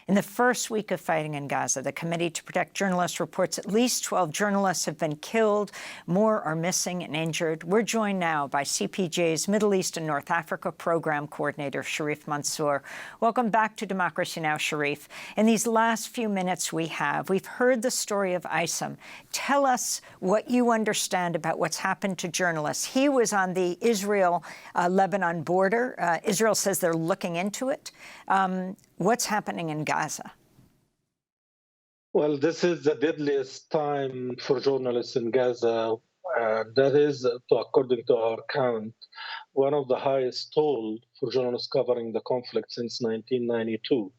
In the first week of fighting in Gaza, the Committee to Protect Journalists reports at least 12 journalists have been killed. More are missing and injured. We're joined now by CPJ's Middle East and North Africa Program Coordinator, Sherif Mansour. Welcome back to Democracy Now!, Sherif. In these last few minutes we've heard the story of Isam. Tell us what you understand about what's happened to journalists. He was on the Israel-Lebanon border. Israel says they're looking into it. What's happening in Gaza? Well, this is the deadliest time for journalists in Gaza. That is, according to our count, one of the highest toll for journalists covering the conflict since 1992.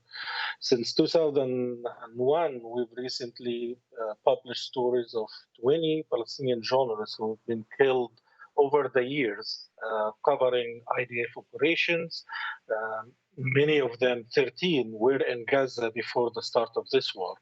Since 2001, we've recently published stories of 20 Palestinian journalists who have been killed over the years, covering IDF operations. Many of them, 13, were in Gaza before the start of this war.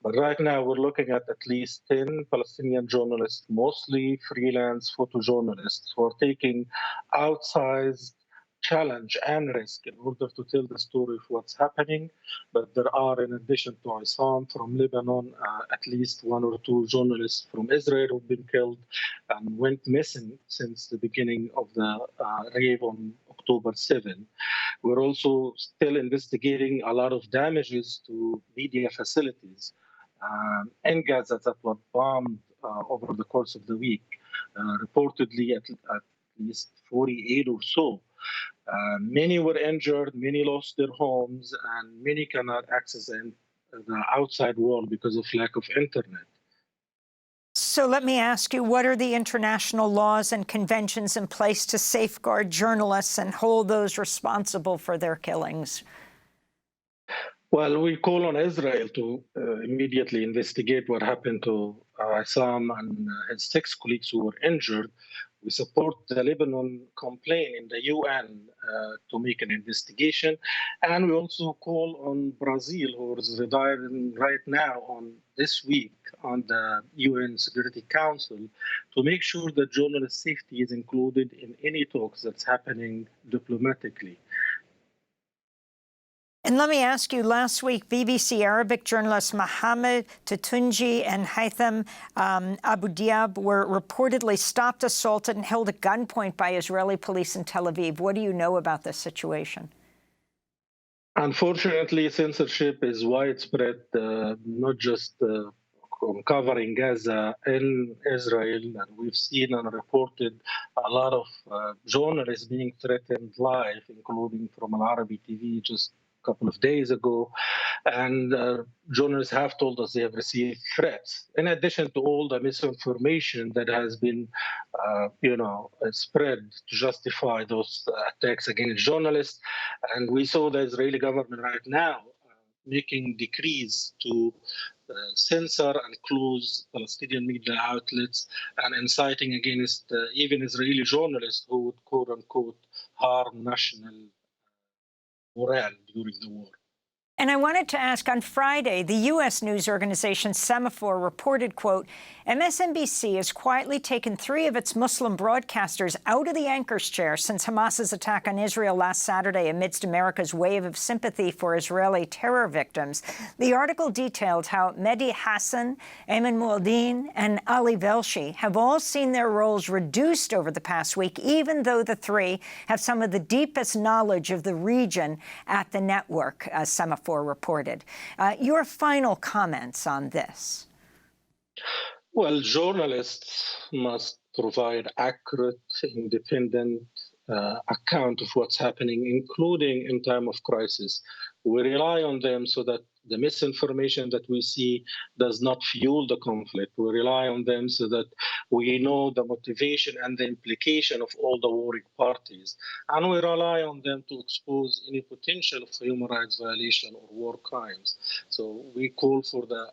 But right now, we're looking at least 10 Palestinian journalists, mostly freelance photojournalists, who are taking outsized challenge and risk in order to tell the story of what's happening. But there are, in addition to Isam from Lebanon, at least one or two journalists from Israel who've been killed and went missing since the beginning of the rave on October 7. We're also still investigating a lot of damages to media facilities in Gaza that were bombed over the course of the week, reportedly at least 48 or so. Many were injured, many lost their homes, and many cannot access the outside world because of lack of internet. So let me ask you, what are the international laws and conventions in place to safeguard journalists and hold those responsible for their killings? Well, we call on Israel to immediately investigate what happened to Isam and his 6 colleagues who were injured. We support the Lebanon complaint in the UN to make an investigation. And we also call on Brazil, who is relying right now on this week on the UN Security Council, to make sure that journalist safety is included in any talks that's happening diplomatically. And let me ask you, last week, BBC Arabic journalists Mohammed Tutunji and Haitham Abu Diab were reportedly stopped, assaulted, and held at gunpoint by Israeli police in Tel Aviv. What do you know about this situation? Unfortunately, censorship is widespread, not just covering Gaza in Israel. And we've seen and reported a lot of journalists being threatened live, including from Al Arabi TV just couple of days ago, and journalists have told us they have received threats, in addition to all the misinformation that has been, spread to justify those attacks against journalists. And we saw the Israeli government right now making decrees to censor and close Palestinian media outlets and inciting against even Israeli journalists who would, quote unquote, harm national morale during the war. And I wanted to ask, on Friday, the U.S. news organization Semaphore reported, quote, MSNBC has quietly taken 3 of its Muslim broadcasters out of the anchor's chair since Hamas's attack on Israel last Saturday amidst America's wave of sympathy for Israeli terror victims. The article detailed how Mehdi Hassan, Ayman Mouldin, and Ali Velshi have all seen their roles reduced over the past week, even though the 3 have some of the deepest knowledge of the region at the network, as Semaphore reported. Your final comments on this? Well, journalists must provide accurate, independent account of what's happening, including in time of crisis. We rely on them so that the misinformation that we see does not fuel the conflict. We rely on them so that we know the motivation and the implication of all the warring parties. And we rely on them to expose any potential of human rights violation or war crimes. So we call for the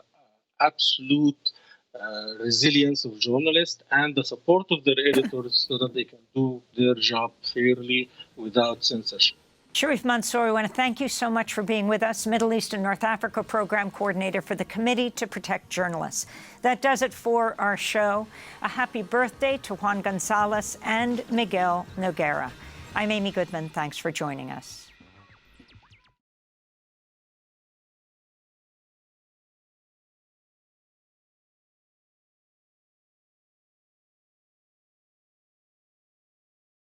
absolute resilience of journalists and the support of their editors so that they can do their job fairly without censorship. Sherif Mansour, I want to thank you so much for being with us, Middle East and North Africa Program Coordinator for the Committee to Protect Journalists. That does it for our show. A happy birthday to Juan Gonzalez and Miguel Noguera. I'm Amy Goodman. Thanks for joining us.